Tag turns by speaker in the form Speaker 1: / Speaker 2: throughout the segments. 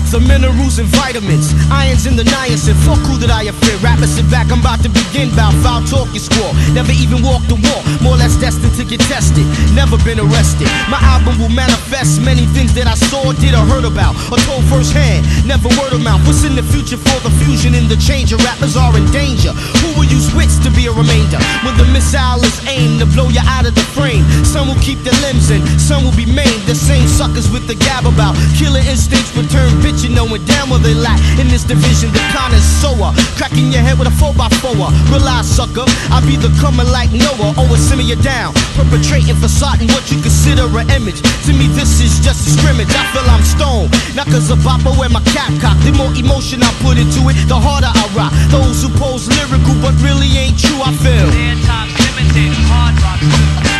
Speaker 1: Some minerals and vitamins, irons in the niacin. Fuck who that I offend. Rappers sit back, I'm about to begin. Bout foul talk you squall. Never even walked the walk, more or less destined to get tested. Never been arrested. My album will manifest many things that I saw, did or heard about, or told firsthand. Never word of mouth. What's in the future for the fusion and the change of rappers are in danger? Who will use wits to be a remainder when the missile is aimed to blow you out of the frame? Some will keep their limbs in, some will be maimed. The same suckers with the gab about killer instincts return bitchin', knowing damn well they lack in this division. The connoisseur, cracking your head with a 4x4. Realize, sucker, I be the coming like Noah. Always simmer you down, perpetrating facading what you consider an image. To me, this is just a scrimmage. I feel I'm stoned, not cause of bopper wear my cap cock. The more emotion I put into it, the harder I rock. Those who pose lyrical but really ain't true, I feel.
Speaker 2: Their time's limited, hard rock too.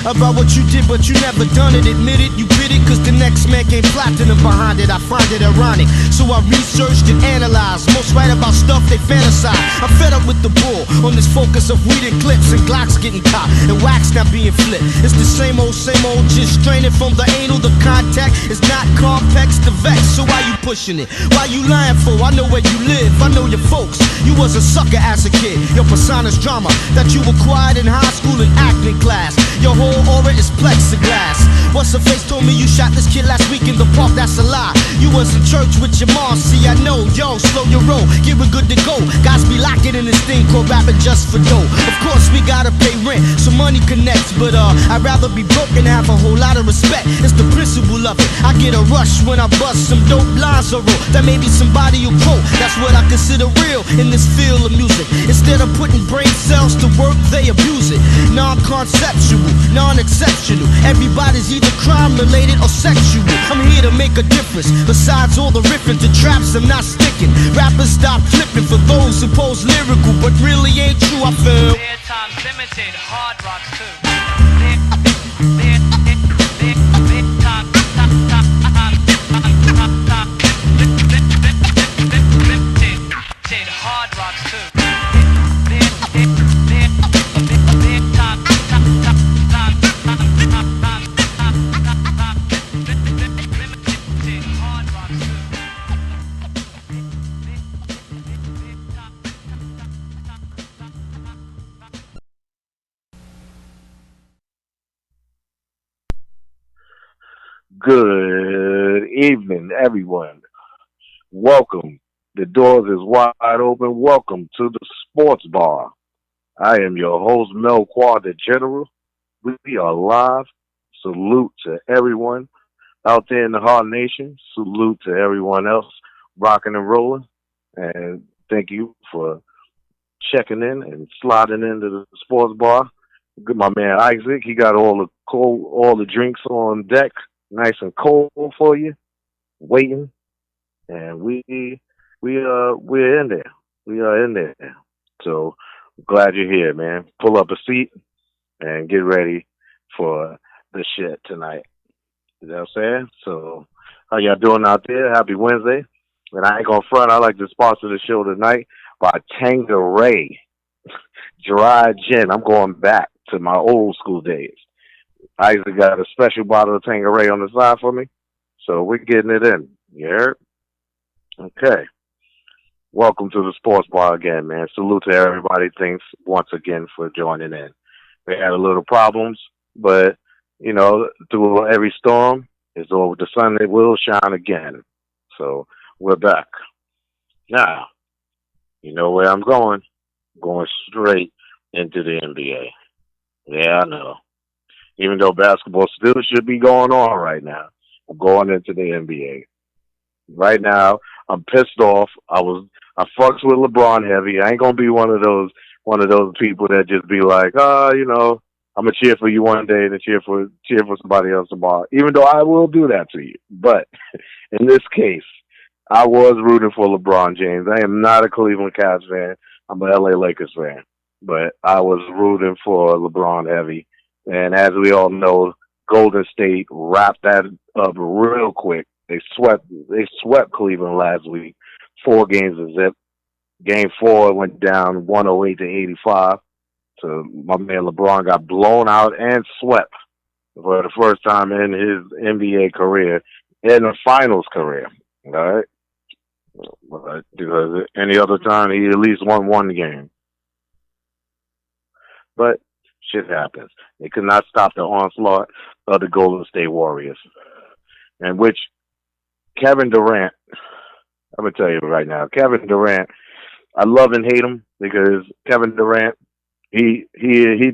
Speaker 1: About what you did, but you never done it. Admit it, you bit it, cause the next man came platinum behind it. I find it ironic, so I researched and analyzed. Most write about stuff they fantasize. I'm fed up with the bull on this focus of weed and clips and Glocks getting caught and wax not being flipped. It's the same old, just straining from the anal. The contact is not complex to vex. So why you pushing it? Why you lying for? I know where you live, I know your folks. You was a sucker as a kid. Your persona's drama that you acquired in high school and acting class. Your whole aura is plexiglass. What's her face told me you shot this kid last week in the park? That's a lie. You was in church with your mom. See, I know. Yo, slow your roll, get it good to go. Guys be locking in this thing called rapping just for dough. Of course we gotta pay rent, so money connects. But I'd rather be broke and have a whole lot of respect. It's the principle of it. I get a rush when I bust some dope lines or roll. That may be somebody who quote. That's what I consider real in this field of music. Instead of putting brain cells to work, they abuse it. Non-conceptual, non-exceptional. Everybody's either crime related or sexual. I'm here to make a difference. Besides all the riffing to traps, I'm not sticking. Rappers stop flipping for those who pose lyrical but really ain't true, I feel.
Speaker 2: Their time's limited, hard rocks too.
Speaker 3: Good evening, everyone. Welcome. The doors is wide open. Welcome to the sports bar. I am your host, Melquan, the General. We are live. Salute to everyone out there in the Hard Nation. Salute to everyone else rocking and rolling. And thank you for checking in and sliding into the sports bar. My man Isaac, he got all the drinks on deck. Nice and cold for you, waiting, and we're in there. We are in there. So glad you're here, man. Pull up a seat and get ready for the shit tonight. You know what I'm saying? So how y'all doing out there? Happy Wednesday. And I ain't gonna front. I like to sponsor the show tonight by Tanqueray Dry Gin. I'm going back to my old school days. Isaac got a special bottle of Tanqueray on the side for me, so we're getting it in. You heard? Okay. Welcome to the sports bar again, man. Salute to everybody. Thanks once again for joining in. We had a little problems, but, you know, through every storm, it's over the sun, it will shine again. So we're back. Now, you know where I'm going. I'm going straight into the NBA. Yeah, I know. Even though basketball still should be going on right now, I'm going into the NBA. Right now, I'm pissed off. I fucks with LeBron heavy. I ain't gonna be one of those people that just be like, you know, I'm gonna cheer for you one day and then cheer for somebody else tomorrow. Even though I will do that to you, but in this case, I was rooting for LeBron James. I am not a Cleveland Cavs fan. I'm an LA Lakers fan. but I was rooting for LeBron heavy. And as we all know, Golden State wrapped that up real quick. They swept Cleveland last week, 4 games to zip. Game four went down 108 to 85. So my man LeBron got blown out and swept for the first time in his NBA career, in a finals career. All right, because any other time he at least won one game. But shit happens. They could not stop the onslaught of the Golden State Warriors, in which Kevin Durant. I'm gonna tell you right now, Kevin Durant. I love and hate him because Kevin Durant. He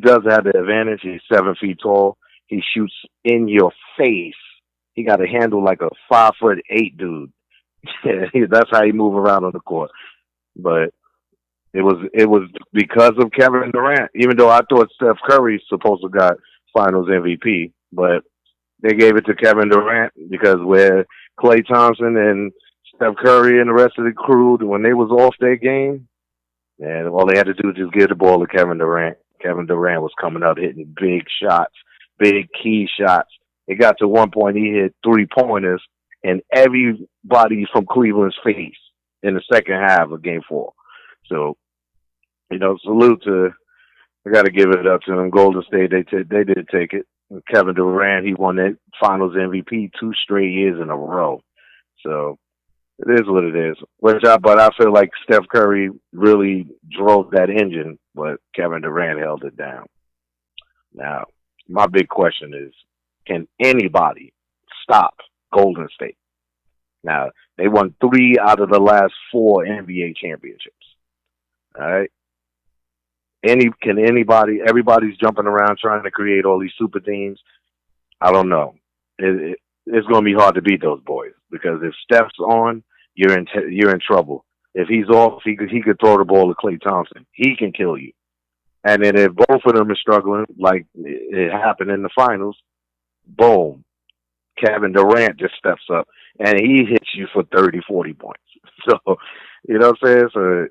Speaker 3: does have the advantage. He's 7 feet tall. He shoots in your face. He got a handle like a 5'8" dude. That's how he move around on the court. But it was because of Kevin Durant. Even though I thought Steph Curry supposed to got Finals MVP, but they gave it to Kevin Durant because where Klay Thompson and Steph Curry and the rest of the crew, when they was off their game, and all they had to do was just give the ball to Kevin Durant. Kevin Durant was coming up hitting big shots, big key shots. It got to one point he hit 3-pointers in everybody from Cleveland's face in the second half of Game 4. So, salute to. I got to give it up to them. Golden State, they did take it. And Kevin Durant, he won that Finals MVP 2 straight years in a row. So it is what it is. But I feel like Steph Curry really drove that engine, but Kevin Durant held it down. Now, my big question is, can anybody stop Golden State? Now, they won 3 out of the last 4 NBA championships. All right. Can anybody? Everybody's jumping around trying to create all these super teams. I don't know. It's going to be hard to beat those boys because if Steph's on, you're in trouble. If he's off, he could throw the ball to Klay Thompson. He can kill you. And then if both of them are struggling, like it happened in the finals, boom, Kevin Durant just steps up and he hits you for 30, 40 points. So, you know what I'm saying? So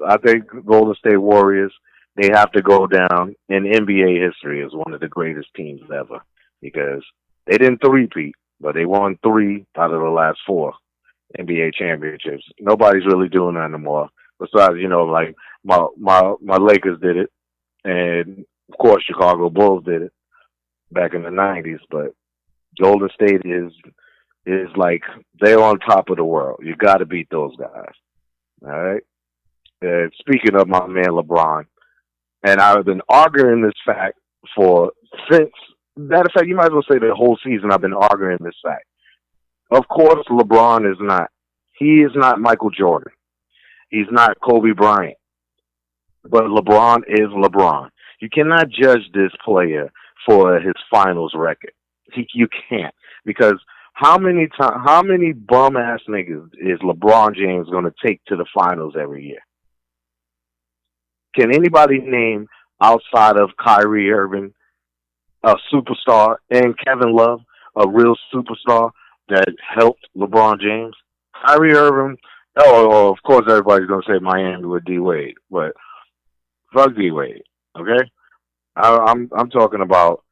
Speaker 3: I think Golden State Warriors, they have to go down in NBA history as one of the greatest teams ever because they didn't three-peat, but they won 3 out of the last 4 NBA championships. Nobody's really doing that anymore. Besides, like my Lakers did it, and of course Chicago Bulls did it back in the '90s. But Golden State is like they're on top of the world. You got to beat those guys. All right. Speaking of my man LeBron, and I've been arguing this fact since. Matter of fact, you might as well say the whole season I've been arguing this fact. Of course, LeBron is not. He is not Michael Jordan. He's not Kobe Bryant. But LeBron is LeBron. You cannot judge this player for his finals record. You can't because how many bum ass niggas is LeBron James going to take to the finals every year? Can anybody name outside of Kyrie Irving a superstar and Kevin Love a real superstar that helped LeBron James? Kyrie Irving. Oh, of course, everybody's gonna say Miami with D Wade, but fuck D Wade. Okay, I'm talking about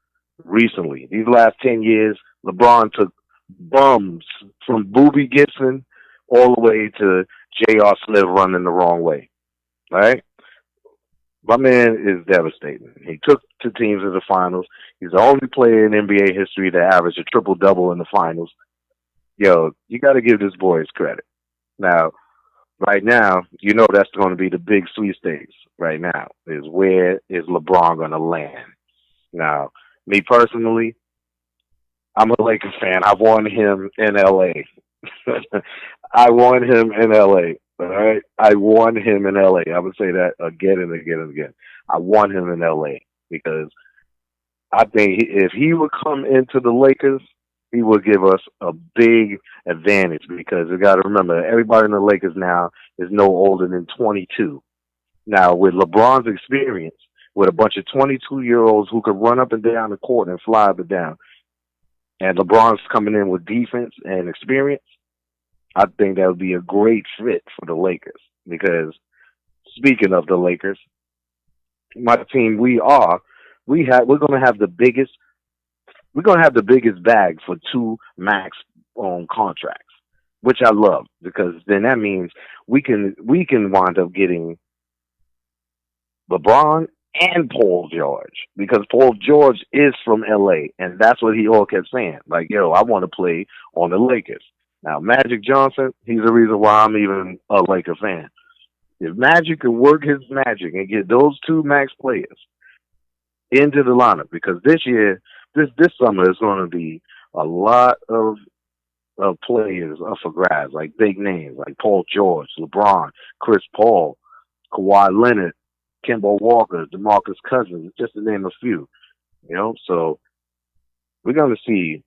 Speaker 3: recently. These last 10 years, LeBron took bums from Boobie Gibson all the way to J.R. Smith running the wrong way. All right. My man is devastating. He took 2 teams to the finals. He's the only player in NBA history to average a triple-double in the finals. Yo, you got to give this boy his credit. Now, right now, that's going to be the big sweepstakes right now, is where is LeBron going to land? Now, me personally, I'm a Lakers fan. I want him in L.A. I want him in L.A., all right? I want him in L.A. I would say that again and again and again. I want him in L.A. because I think if he would come into the Lakers, he would give us a big advantage because you got to remember, everybody in the Lakers now is no older than 22. Now, with LeBron's experience, with a bunch of 22-year-olds who could run up and down the court and fly up and down, and LeBron's coming in with defense and experience, I think that would be a great fit for the Lakers. Because speaking of the Lakers, my team, we're gonna have the biggest bag for two max contracts, which I love because then that means we can wind up getting LeBron and Paul George because Paul George is from LA and that's what he all kept saying. Like, yo, I want to play on the Lakers. Now Magic Johnson, he's the reason why I'm even a Laker fan. If Magic could work his magic and get those two max players into the lineup, because this year, this summer is going to be a lot of players up for grabs, like big names like Paul George, LeBron, Chris Paul, Kawhi Leonard, Kemba Walker, DeMarcus Cousins, just to name a few. So we're going to see.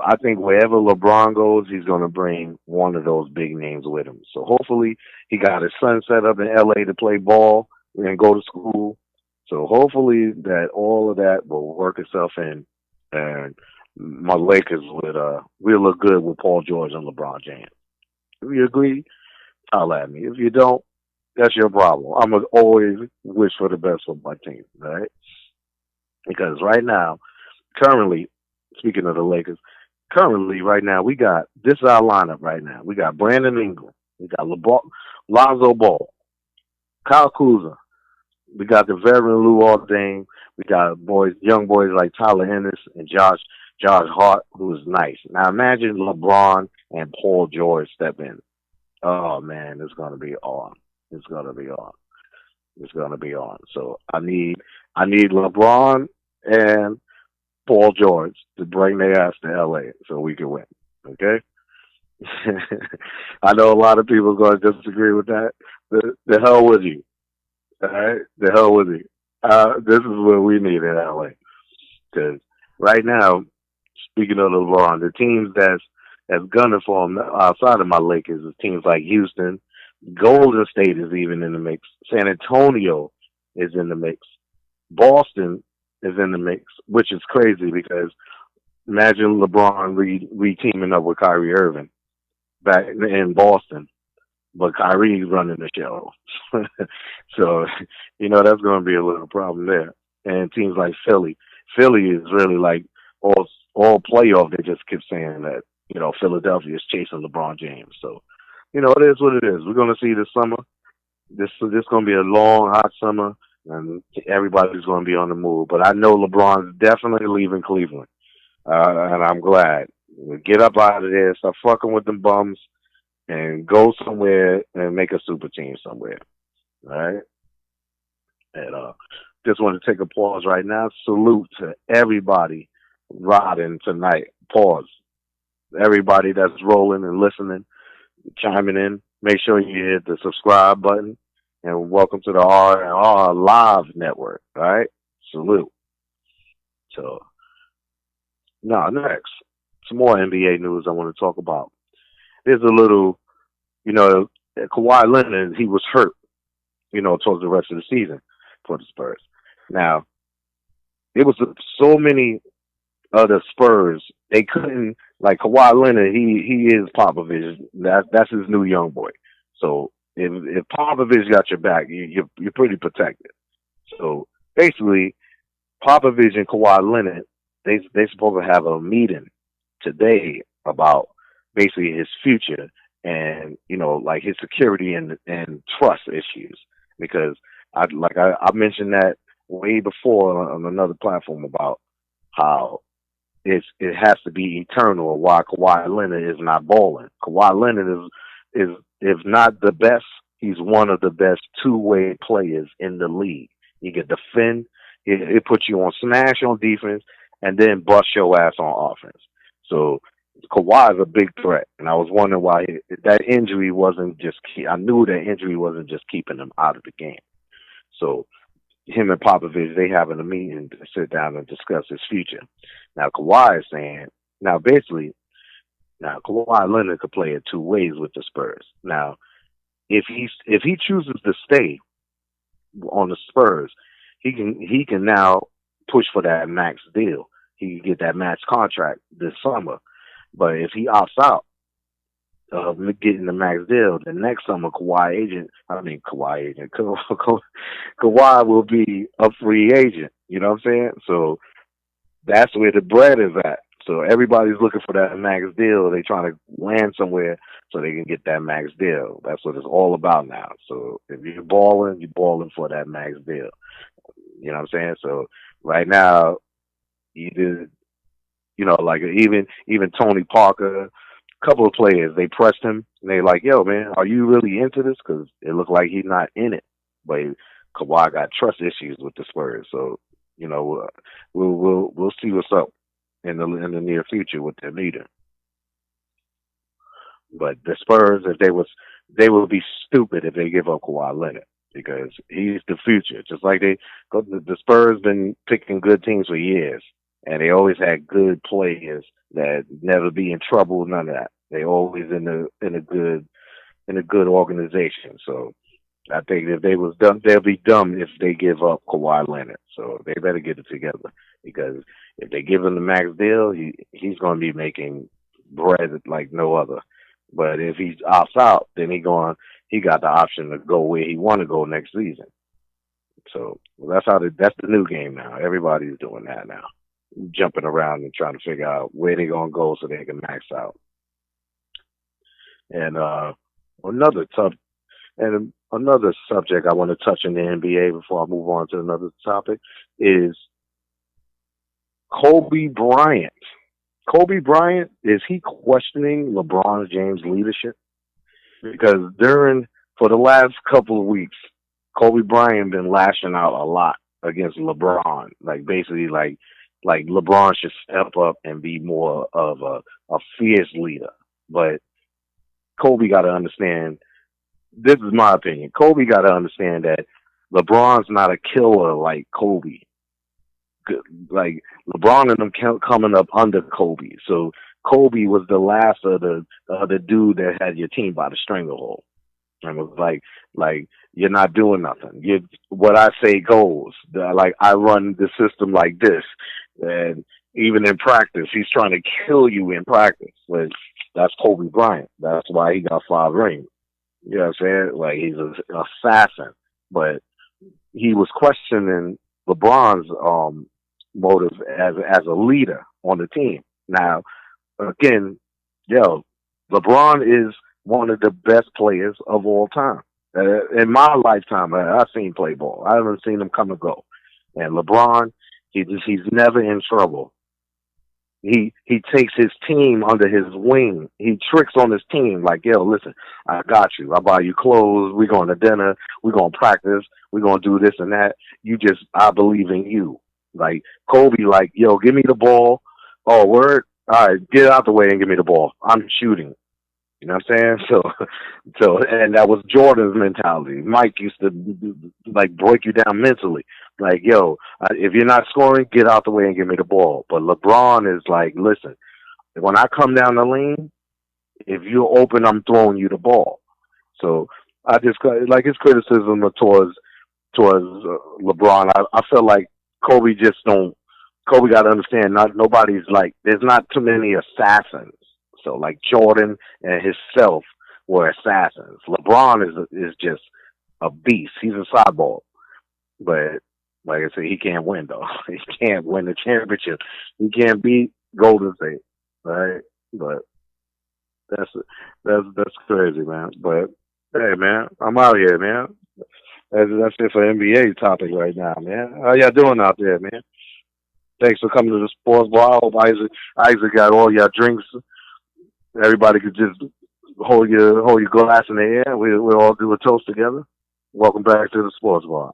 Speaker 3: I think wherever LeBron goes, he's going to bring one of those big names with him. So hopefully he got his son set up in LA to play ball and go to school. So hopefully that all of that will work itself in, and my Lakers will look good with Paul George and LeBron James. If you agree, holler at me. If you don't, that's your problem. I'm gonna always wish for the best for my team, right? Because right now, currently, speaking of the Lakers, currently right now this is our lineup right now. We got Brandon Ingram, we got Lonzo Ball, Kyle Kuzma, we got the veteran Lou Aldane, we got young boys like Tyler Ennis and Josh Hart, who is nice. Now imagine LeBron and Paul George step in. Oh man, it's gonna be on. It's gonna be on. It's gonna be on. So I need LeBron and Paul George to bring their ass to LA so we can win. Okay? I know a lot of people are going to disagree with that. The hell with you. All right? The hell with you. This is what we need in LA. Because right now, speaking of LeBron, the teams that's gunning for him outside of my Lakers is teams like Houston. Golden State is even in the mix. San Antonio is in the mix. Boston is in the mix, which is crazy because imagine LeBron re-teaming up with Kyrie Irving back in Boston, but Kyrie's running the show. So, that's going to be a little problem there. And teams like Philly is really like all playoff. They just keep saying that, Philadelphia is chasing LeBron James. So, it is what it is. We're going to see this summer. This going to be a long, hot summer, and everybody's going to be on the move. But I know LeBron's definitely leaving Cleveland, and I'm glad. Get up out of there, stop fucking with them bums, and go somewhere and make a super team somewhere. All right? And just want to take a pause right now. Salute to everybody riding tonight. Pause. Everybody that's rolling and listening, chiming in. Make sure you hit the subscribe button. And welcome to the R&R Live Network. All right? Salute. So, now next, some more NBA news I want to talk about. There's a little, Kawhi Leonard, he was hurt, towards the rest of the season for the Spurs. Now, it was so many other Spurs, they couldn't, like Kawhi Leonard, he is Popovich. That's his new young boy. So if Popovich got your back, you're pretty protected. So basically, Popovich and Kawhi Leonard, they supposed to have a meeting today about basically his future and like his security and trust issues, because I mentioned that way before on another platform about how it has to be eternal why Kawhi Leonard is not balling. Kawhi Leonard is if not the best, he's one of the best two-way players in the league. He can defend, it puts you on smash on defense, and then bust your ass on offense. So Kawhi is a big threat, and I was wondering why that injury wasn't just. I knew that injury wasn't just keeping him out of the game. So him and Popovich, they having a meeting to sit down and discuss his future. Now Kawhi is saying, Kawhi Leonard could play it two ways with the Spurs. Now, if he chooses to stay on the Spurs, he can now push for that max deal. He can get that max contract this summer. But if he opts out, getting the max deal. The next summer, Kawhi agent, Kawhi will be a free agent. You know what I'm saying? So that's where the bread is at. So everybody's looking for that max deal. They trying to land somewhere so they can get that max deal. That's what it's all about now. So if you're balling for that max deal. You know what I'm saying? So right now, either like even Tony Parker, a couple of players, they pressed him and they like, yo, man, are you really into this? Because it looked like he's not in it. But Kawhi got trust issues with the Spurs, so we'll see what's up in the near future with their leader. But the Spurs, if they would be stupid if they give up Kawhi Leonard because he's the future. Just like the Spurs been picking good teams for years, and they always had good players that never be in trouble. None of that. They always in a good organization. So I think if they was dumb, they'll be dumb if they give up Kawhi Leonard. So they better get it together because if they give him the max deal, he's going to be making bread like no other. But if he opts out, then he got the option to go where he want to go next season. So that's the new game now. Everybody's doing that now, jumping around and trying to figure out where they're gonna go so they can max out. And another tough and another subject I want to touch in the NBA before I move on to another topic is Kobe Bryant. Kobe Bryant, is he questioning LeBron James' leadership? Because for the last couple of weeks, Kobe Bryant been lashing out a lot against LeBron. Like basically like LeBron should step up and be more of a fierce leader. But Kobe got to understand, this is my opinion, Kobe got to understand that LeBron's not a killer like Kobe. Like LeBron and them coming up under Kobe. So Kobe was the last of the dude that had your team by the stranglehold. And was like you're not doing nothing. What I say goes. Like I run the system like this, and even in practice, he's trying to kill you in practice. But that's Kobe Bryant. That's why he got 5 rings. You know what I'm saying? Like he's an assassin. But he was questioning LeBron's motive as a leader on the team. Now, again, LeBron is one of the best players of all time. In my lifetime, I've seen play ball. I haven't seen him come and go. And LeBron, he's never in trouble. He takes his team under his wing. He tricks on his team like, yo, listen, I got you. I buy you clothes. We're going to dinner. We're going to practice. We're going to do this and that. I believe in you. Like Kobe, like, yo, give me the ball. Oh, word. All right, get out the way and give me the ball. I'm shooting. You know what I'm saying? So, and that was Jordan's mentality. Mike used to like break you down mentally. Like, yo, if you're not scoring, get out the way and give me the ball. But LeBron is like, listen, when I come down the lane, if you're open, I'm throwing you the ball. So I just like his criticism towards LeBron. I feel like Kobe got to understand. Nobody's like, there's not too many assassins. So like Jordan and himself were assassins. LeBron is just a beast. He's a cyborg. But like I said, he can't win though. He can't win the championship. He can't beat Golden State, right? But that's crazy, man. But hey, man, I'm out here, man. That's it for NBA topic right now, man. How y'all doing out there, man? Thanks for coming to the sports bar. I hope Isaac got all your drinks. Everybody could just hold your glass in the air. We'll all do a toast together. Welcome back to the sports bar.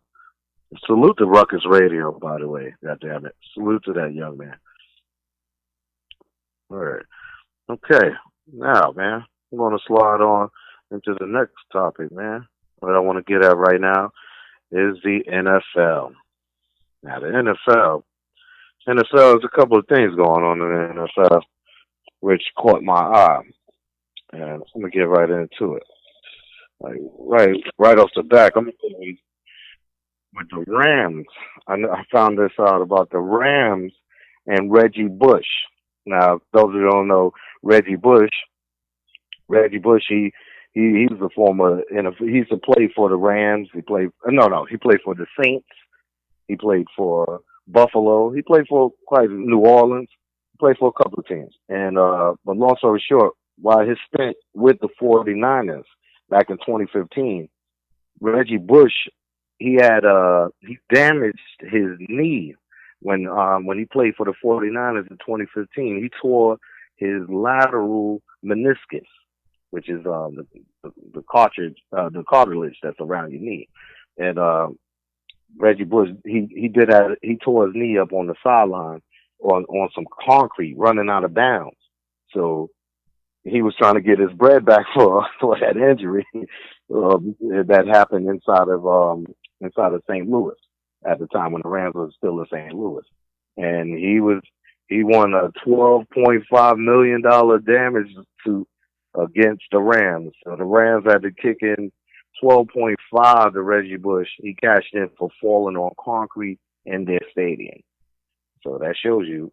Speaker 3: Salute to Ruckus Radio, by the way. God damn it. Salute to that young man. All right. Okay. Now, man, I'm going to slide on into the next topic, man. What I want to get at right now is the NFL. Now, the NFL has a couple of things going on in the NFL which caught my eye. And I'm going to get right into it. Like, right off the back, I'm going with the Rams. I found this out about the Rams and Reggie Bush. Now, those who don't know, Reggie Bush Reggie Bush, he was a former, he used to play for the Rams. He played, no, he played for the Saints. He played for Buffalo. He played for quite New Orleans. He played for a couple of teams. And, but long story short, while his stint with the 49ers back in 2015, Reggie Bush, he damaged his knee when he played for the 49ers in 2015. He tore his lateral meniscus, which is the cartilage that's around your knee. And Reggie Bush, he did that. He tore his knee up on the sideline on some concrete running out of bounds. So he was trying to get his bread back for that injury that happened inside of St. Louis at the time when the Rams was still in St. Louis, and he won a $12.5 million damage suit against the Rams. So the Rams had to kick in 12.5 to Reggie Bush. He cashed in for falling on concrete in their stadium. So that shows you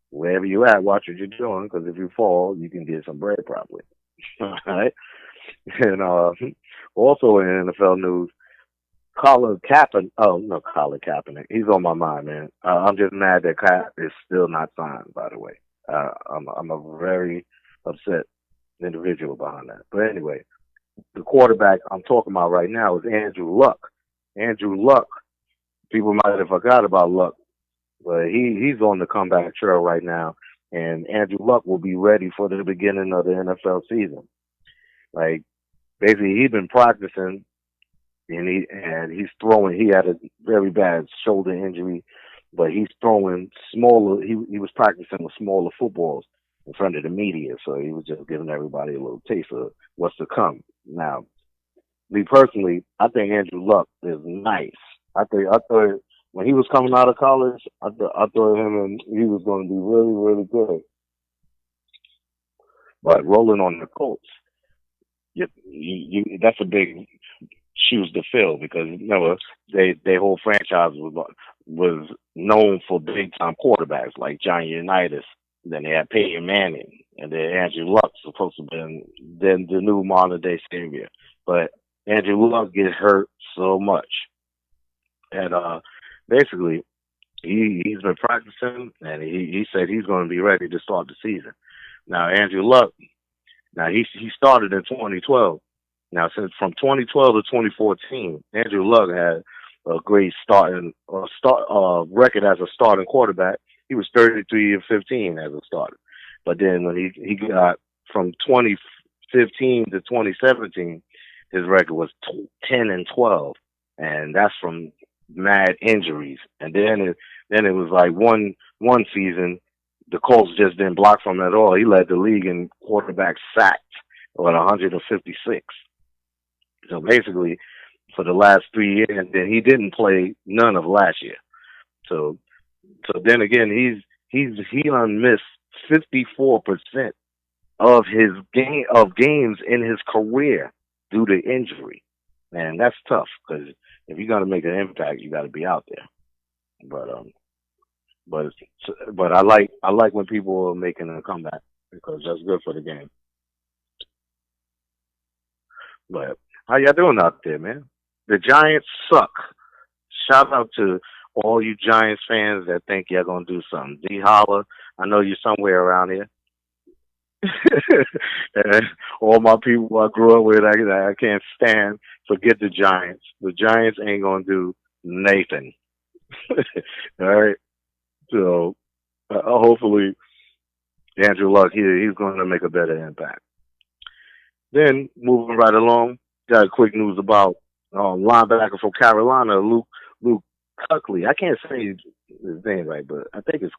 Speaker 3: wherever you at, watch what you're doing, because if you fall, you can get some bread probably. All right. And also in NFL news, Colin Kaepernick. Oh no, Colin Kaepernick. He's on my mind, man. I'm just mad that Cap is still not signed. By the way, I'm a very upset individual behind that. But anyway, the quarterback I'm talking about right now is Andrew Luck. Andrew Luck. People might have forgot about Luck, but he's on the comeback trail right now, and Andrew Luck will be ready for the beginning of the NFL season. Like basically, he's been practicing, and he's throwing. He had a very bad shoulder injury, but he's throwing smaller. He was practicing with smaller footballs in front of the media, so he was just giving everybody a little taste of what's to come. Now, me personally, I think Andrew Luck is nice. I thought when he was coming out of college, I thought him and he was going to be really, really good. But rolling on the Colts, that's a big shoes to fill because their whole franchise was known for big time quarterbacks like Johnny Unitas. Then they had Peyton Manning, and then Andrew Luck supposed to be then the new modern day savior. But Andrew Luck gets hurt so much, and basically he's been practicing, and he said he's going to be ready to start the season. Now Andrew Luck, he started in 2012. Now since from 2012 to 2014, Andrew Luck had a great record as a starting quarterback. He was 33-15 as a starter. But then when he got from 2015 to 2017, his record was 10-12, and that's from mad injuries. And then it was like one season, the Colts just didn't block from him at all. He led the league in quarterback sacked at 156. So basically, for the last 3 years, and then he didn't play none of last year. So then again, he missed 54% of his games in his career due to injury, and that's tough because if you're gonna make an impact, you got to be out there. But I like when people are making a comeback because that's good for the game. But how y'all doing out there, man? The Giants suck. Shout out to all you Giants fans that think you're gonna do something. D Holler, I know you're somewhere around here. And all my people I grew up with, I can't stand. Forget the Giants. The Giants ain't gonna do Nathan. All right. So hopefully Andrew Luck here, he's gonna make a better impact. Then moving right along, got a quick news about linebacker from Carolina, Luke Kuechly. I can't say his name right, but I think it's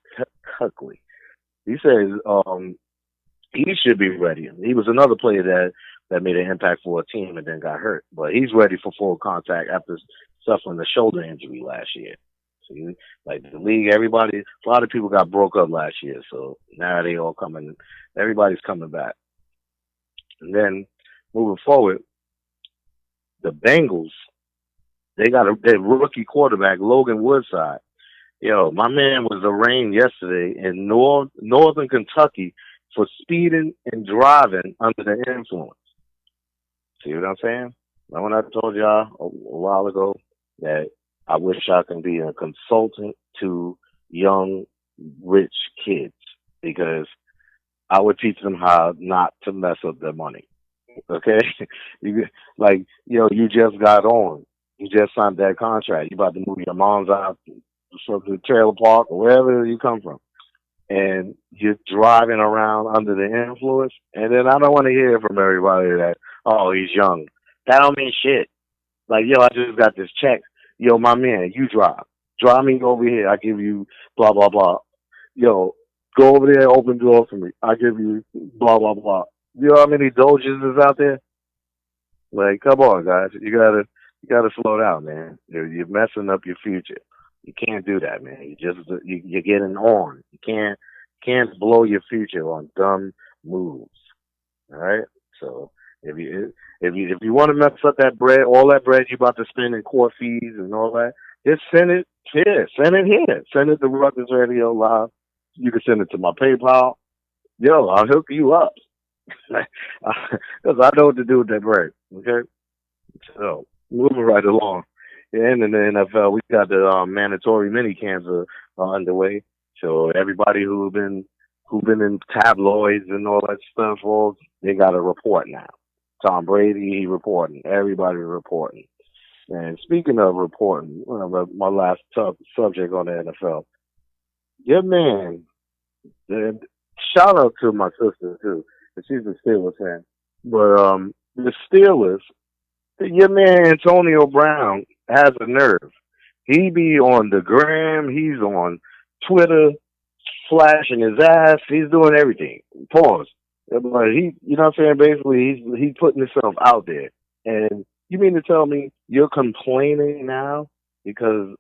Speaker 3: Kuechly. He says he should be ready. He was another player that made an impact for a team and then got hurt, but he's ready for full contact after suffering a shoulder injury last year. So like the league, a lot of people got broke up last year, so now they all coming. Everybody's coming back. And then moving forward, the Bengals, they got their rookie quarterback, Logan Woodside. Yo, my man was arraigned yesterday in northern Kentucky for speeding and driving under the influence. See what I'm saying? Now, when I told y'all a while ago that I wish I could be a consultant to young, rich kids because I would teach them how not to mess up their money. Okay? you like, you just got on. You just signed that contract. You about to move your mom's out from the trailer park or wherever you come from. And you're driving around under the influence. And then I don't want to hear from everybody that, oh, he's young. That don't mean shit. Like, I just got this check. Yo, my man, you drive. Drive me over here. I give you blah, blah, blah. Yo, go over there, open the door for me. I give you blah, blah, blah. You know how many Doges is out there? Like, come on, guys. You gotta slow down, man. You're messing up your future. You can't do that, man. You're getting on. You can't blow your future on dumb moves. All right. So if you want to mess up that bread, all that bread you about to spend in court fees and all that, just send it here. Send it here. Send it to Rutgers Radio Live. You can send it to my PayPal. Yo, I'll hook you up. Because I know what to do with that bread. Okay. So moving right along. And in the NFL, we got the mandatory mini camps are underway. So everybody who've been in tabloids and all that stuff, they got to report now. Tom Brady, he reporting. Everybody reporting. And speaking of reporting, my last subject on the NFL, your man, and shout out to my sister too, 'cause she's a Steelers fan. But the Steelers, your man Antonio Brown has a nerve. He be on the gram, he's on Twitter, flashing his ass, he's doing everything. Pause. But you know what I'm saying? Basically, he's putting himself out there. And you mean to tell me you're complaining now because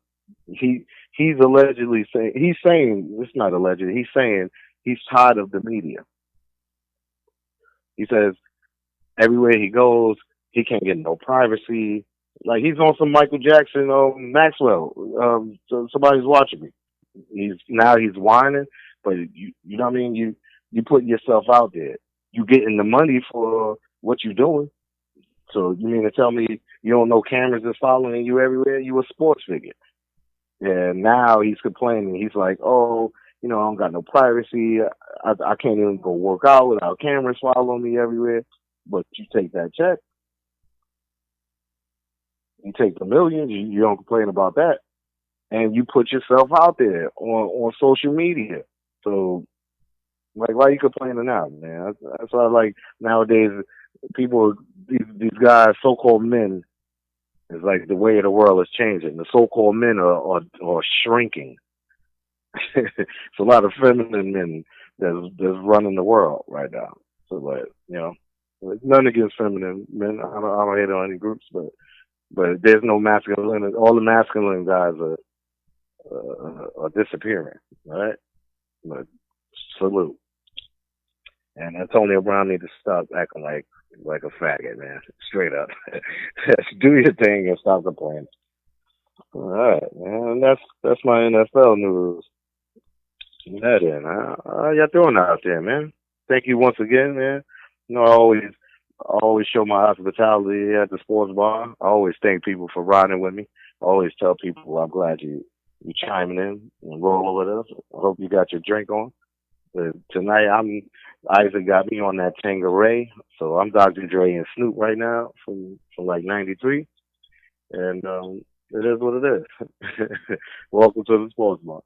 Speaker 3: he's allegedly saying, it's not allegedly, he's saying he's tired of the media. He says everywhere he goes, he can't get no privacy. Like he's on some Michael Jackson, Maxwell. So somebody's watching me. He's whining, but you know what I mean? You putting yourself out there. You getting the money for what you're doing. So you mean to tell me you don't know cameras is following you everywhere? You a sports figure. And now he's complaining. He's like, oh, I don't got no privacy. I can't even go work out without cameras following me everywhere. But you take that check. You take the millions. You don't complain about that. And you put yourself out there on social media. So, like, why are you complaining now, man? That's why, like, nowadays, these guys, so-called men, it's like the way of the world is changing. The so-called men are shrinking. It's a lot of feminine men that's running the world right now. So, like, nothing against feminine men. I don't hate on any groups, but there's no masculine. All the masculine guys are disappearing, right? But salute. And Antonio Brown needs to stop acting like a faggot, man. Straight up. Do your thing and stop complaining. All right, man. That's my NFL news. That in. How y'all doing out there, man? Thank you once again, man. I always show my hospitality at the sports bar. I always thank people for riding with me. I always tell people I'm glad you chiming in and rolling with us. I hope you got your drink on. But tonight Isaac got me on that Tangeray, so I'm Dr. Dre and Snoop right now from like '93, and it is what it is. Welcome to the sports bar.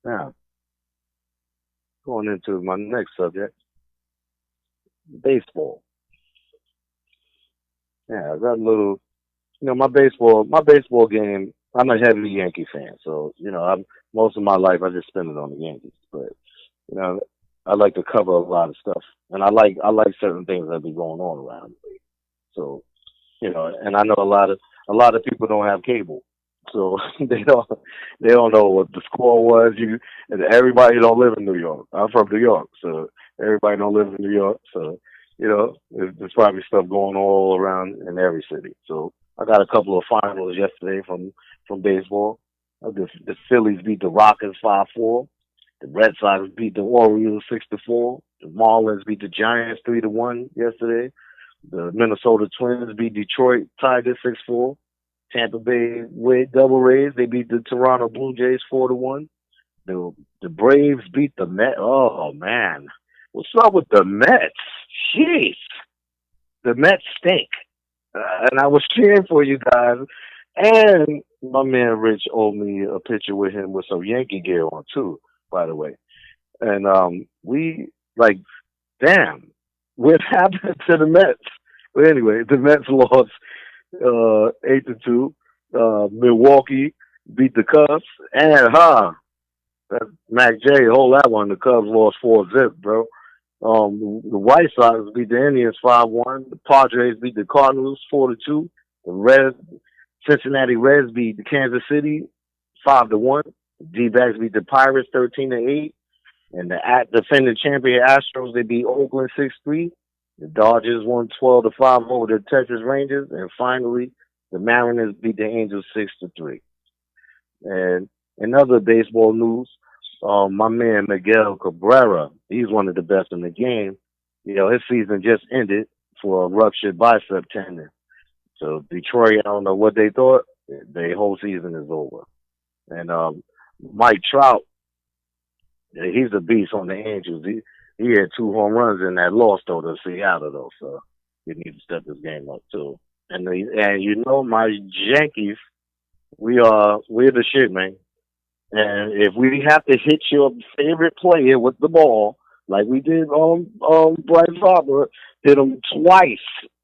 Speaker 3: Now, going into my next subject, baseball. Yeah, I got a little, my baseball game. I'm a heavy Yankee fan, so most of my life I just spend it on the Yankees. But I like to cover a lot of stuff, and I like certain things that be going on around me. So and I know a lot of people don't have cable, so they don't know what the score was. And everybody don't live in New York. I'm from New York, so everybody don't live in New York. So there's probably stuff going all around in every city. So I got a couple of finals yesterday from baseball. The Phillies beat the Rockets 5-4. The Red Sox beat the Orioles 6-4. The Marlins beat the Giants 3-1 yesterday. The Minnesota Twins beat Detroit Tigers 6-4. Tampa Bay Double Rays, they beat the Toronto Blue Jays 4-1. The Braves beat the Mets. Oh man, what's up with the Mets? Jeez, the Mets stink. And I was cheering for you guys. And my man Rich owed me a picture with him with some Yankee gear on too, by the way. And we like, damn, what happened to the Mets? But anyway, the Mets lost 8-2. Milwaukee beat the Cubs, and that Mac J, hold that one. The Cubs lost 4-0, bro. The White Sox beat the Indians 5-1. The Padres beat the Cardinals 4-2. The Cincinnati Reds beat the Kansas City 5-1. The D-backs beat the Pirates 13-8. And the defending champion Astros, they beat Oakland 6-3. The Dodgers won 12-5 over the Texas Rangers. And finally, the Mariners beat the Angels 6-3. And in other baseball news, my man Miguel Cabrera, he's one of the best in the game. You know, his season just ended for a ruptured bicep tendon. So Detroit, I don't know what they thought. Their whole season is over. And Mike Trout, he's a beast on the Angels. He had 2 home runs in that loss though to Seattle though, so he needs to step this game up too. And you know my Yankees, we're the shit, man. And if we have to hit your favorite player with the ball, like we did on Bryce Harper, hit him twice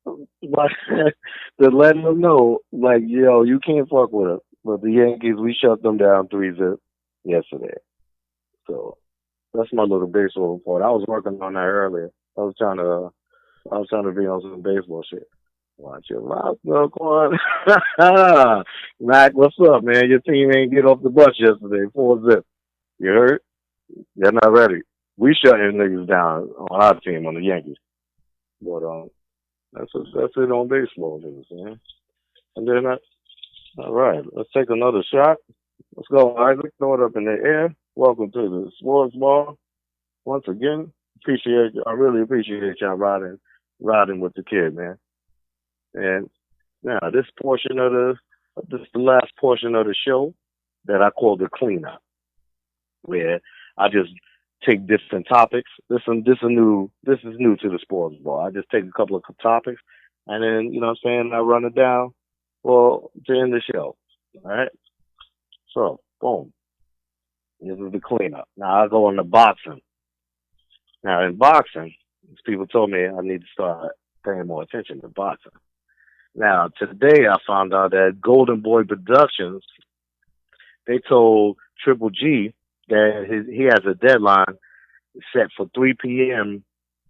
Speaker 3: to let them know, like, yo, you can't fuck with us. But the Yankees, we shut them down 3-0 yesterday. So that's my little baseball report. I was working on that earlier. I was trying to be on some baseball shit. Watch your mouth, Melquan. Mac, what's up, man? Your team ain't get off the bus yesterday. 4-0. You heard? They're not ready. We shutting niggas down on our team, on the Yankees. But that's it on baseball news, man. And then all right, let's take another shot. Let's go, Isaac. Throw it up in the air. Welcome to the Sports Bar. Once again, I really appreciate y'all riding with the kid, man. And now this is the last portion of the show that I call the cleanup, where I just take different topics. This is new to the Sports Bar. I just take a couple of topics and then, you know what I'm saying, I run it down to end the show. All right. So, boom. This is the cleanup. Now I go into boxing. Now in boxing, people told me I need to start paying more attention to boxing. Now today I found out that Golden Boy Productions, they told Triple G that he has a deadline set for 3 p.m.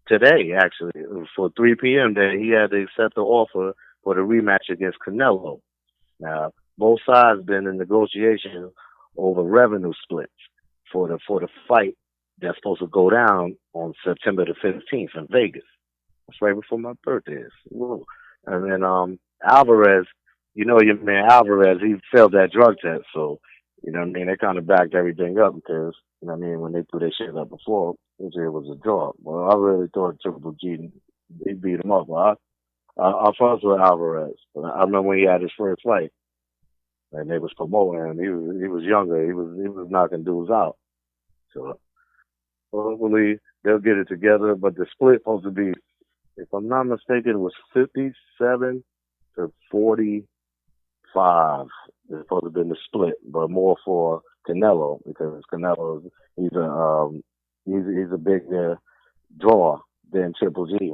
Speaker 3: today, actually, for 3 p.m. that he had to accept the offer for the rematch against Canelo. Now, both sides been in negotiations over revenue splits for the fight that's supposed to go down on September the 15th in Vegas. That's right before my birthday is. Whoa. And then Alvarez, you know your man Alvarez, he failed that drug test, so you know what I mean, they kind of backed everything up because, you know what I mean, when they threw their shit up before, it was a draw. Well, I really thought Triple G, he beat him up. Well, I fussed with Alvarez. But I remember when he had his first fight, and they was promoting him. He was younger. He was knocking dudes out. So hopefully they'll get it together. But the split supposed to be, if I'm not mistaken, it was 57 to 45. It's supposed to have been the split, but more for Canelo because Canelo, he's a bigger draw than Triple G,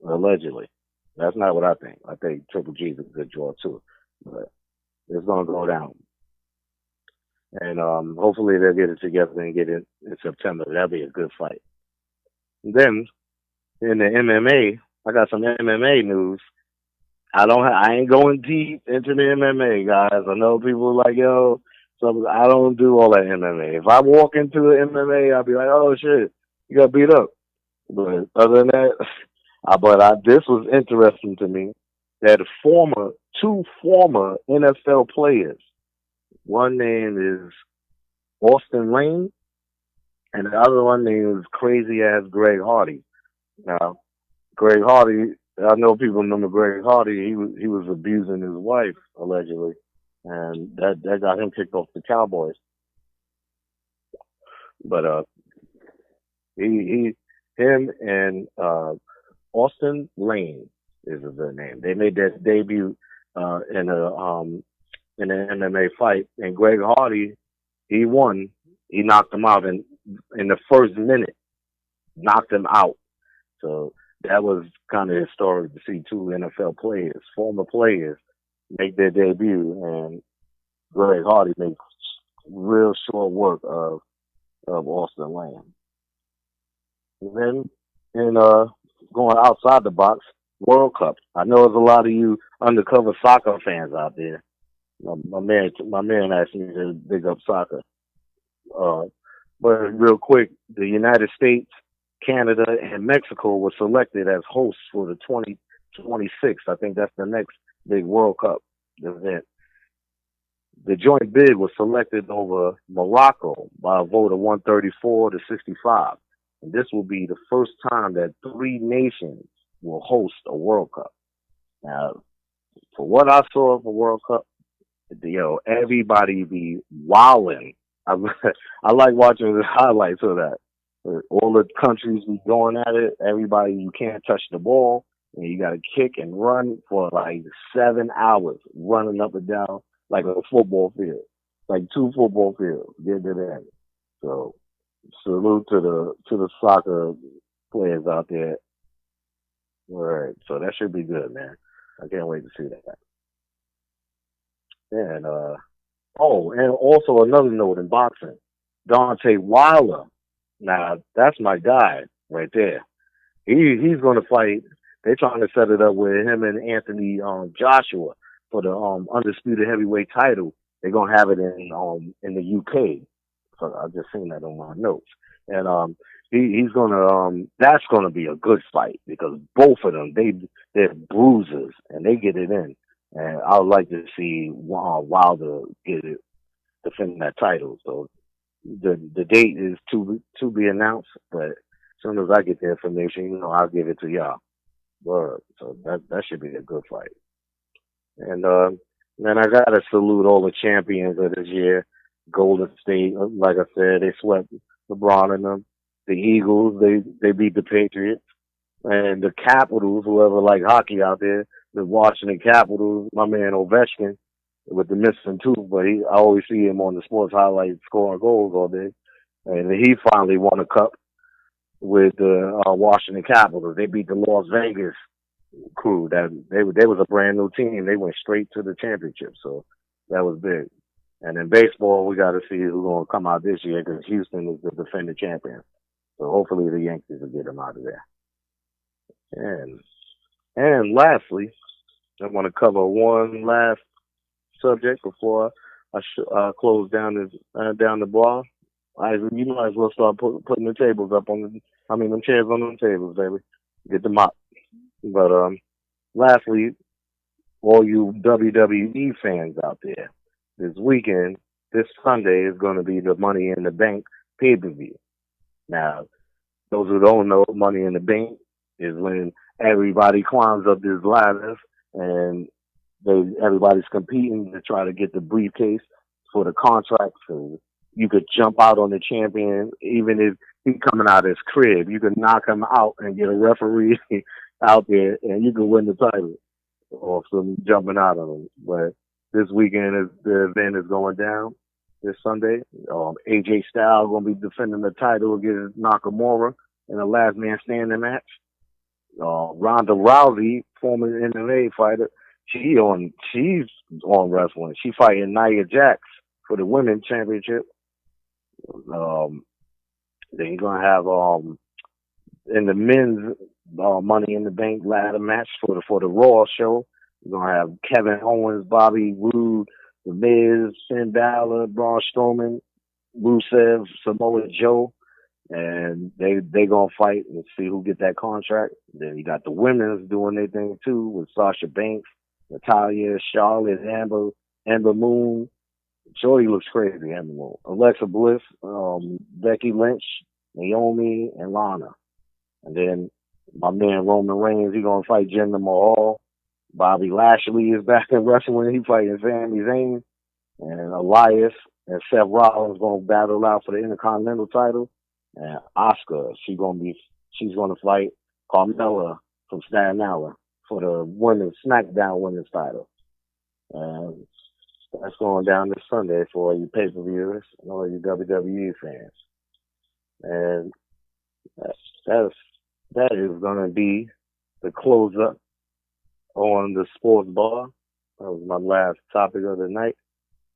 Speaker 3: allegedly. That's not what I think. I think Triple G is a good draw too, but it's gonna go down. And hopefully they'll get it together and get it in September. That'll be a good fight. And then in the MMA, I got some MMA news. I ain't going deep into the MMA, guys. I know people are like, yo, so I don't do all that MMA. If I walk into the MMA, I'll be like, oh shit, you got beat up. But other than that, this was interesting to me that two former NFL players, one name is Austin Lane and the other one named was crazy ass Greg Hardy. Now, Greg Hardy, I know people remember Greg Hardy. He was abusing his wife allegedly, and that got him kicked off the Cowboys. But him and Austin Lane is their name. They made their debut uh, in a um in an MMA fight, and Greg Hardy he won. He knocked him out in the first minute. Knocked him out. So that was kind of historic to see two NFL players, former players, make their debut, and Greg Hardy makes real short work of Austin Lane. And then in going outside the box, World Cup. I know there's a lot of you undercover soccer fans out there. My man asked me to big up soccer. Uh, but real quick, the United States, Canada, and Mexico were selected as hosts for the 2026. I think that's the next big World Cup event. The joint bid was selected over Morocco by a vote of 134 to 65. And this will be the first time that three nations will host a World Cup. Now, for what I saw of the World Cup, everybody be wilding. I, I like watching the highlights of that. All the countries be going at it. Everybody, you can't touch the ball, and you got to kick and run for like 7 hours, running up and down like a football field, like two football fields. Get to that. So salute to the soccer players out there. All right, so that should be good, man. I can't wait to see that. And oh, and also another note in boxing, Dante Wilder. Now that's my guy right there. He's going to fight. They're trying to set it up with him and Anthony Joshua for the undisputed heavyweight title. They're going to have it in the UK. So I just seen that on my notes. And he's going to that's going to be a good fight because both of them they're bruisers and they get it in. And I would like to see Wilder get it defending that title. So the date is to be announced, but as soon as I get the information, I'll give it to y'all. Word. So that should be a good fight. And then I gotta salute all the champions of this year. Golden State, like I said, they swept LeBron and them. The Eagles, they beat the Patriots. And the Capitals, whoever like hockey out there, the Washington Capitals, my man Ovechkin with the missing tooth, but I always see him on the sports highlights scoring goals all day. And he finally won a cup with the Washington Capitals. They beat the Las Vegas crew. That they was a brand new team. They went straight to the championship, so that was big. And in baseball, we got to see who's going to come out this year because Houston is the defending champion. So hopefully the Yankees will get them out of there. And lastly, I want to cover one last subject before I close down the bar. You might as well start putting the tables up them chairs on them tables, baby. Get them up. But lastly, all you WWE fans out there, this weekend, this Sunday is going to be the Money in the Bank pay-per-view. Now, those who don't know, Money in the Bank is when everybody climbs up this ladder and everybody's competing to try to get the briefcase for the contract. So you could jump out on the champion, even if he's coming out of his crib. You could knock him out and get a referee out there, and you could win the title off some jumping out on him. But this weekend, the event is going down this Sunday. AJ Styles going to be defending the title against Nakamura in a last man standing match. Ronda Rousey, former MMA fighter, she's on wrestling. She fighting Nia Jax for the women's championship. Then you're gonna have in the men's Money in the Bank ladder match for the Raw show. You're gonna have Kevin Owens, Bobby Roode, The Miz, Finn Balor, Braun Strowman, Rusev, Samoa Joe, and they gonna fight and see who get that contract. Then you got the women's doing their thing too with Sasha Banks, Natalia, Charlotte, Amber Moon, Shorty looks crazy, animal. Alexa Bliss, Becky Lynch, Naomi, and Lana. And then my man Roman Reigns, he gonna fight Jinder Mahal. Bobby Lashley is back in wrestling. He fighting Sami Zayn. And Elias and Seth Rollins gonna battle out for the Intercontinental title. And Asuka, she's gonna fight Carmella from Staten Island for the women's SmackDown women's title. And that's going down this Sunday for all you pay-per-viewers and all you WWE fans. And that's that is gonna be the close up on the sports bar. That was my last topic of the night.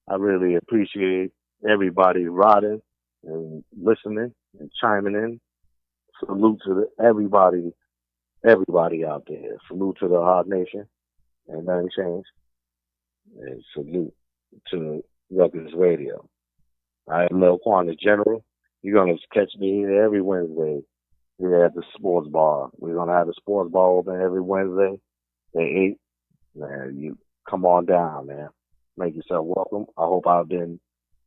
Speaker 3: I really appreciate everybody riding and listening and chiming in. Salute to everybody out there. Salute to the Hard Nation and nothing changed. And salute to Ruckus Radio. I am Melquan the General. You're gonna catch me here every Wednesday here at the sports bar. We're gonna have the sports bar open every Wednesday at 8. Man, you come on down, man. Make yourself welcome. I hope I've been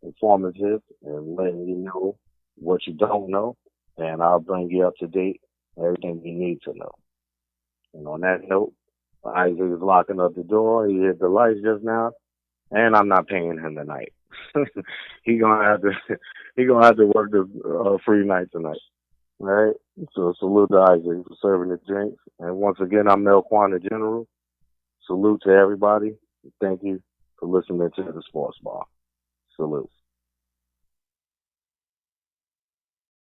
Speaker 3: informative and letting you know what you don't know, and I'll bring you up to date everything you need to know. And on that note, Isaac is locking up the door. He hit the lights just now, and I'm not paying him tonight. he gonna have to work the free night tonight. All right. So salute to Isaac for serving the drinks. And once again, I'm Melquan the General. Salute to everybody. Thank you for listening to the Sports Bar. Salute.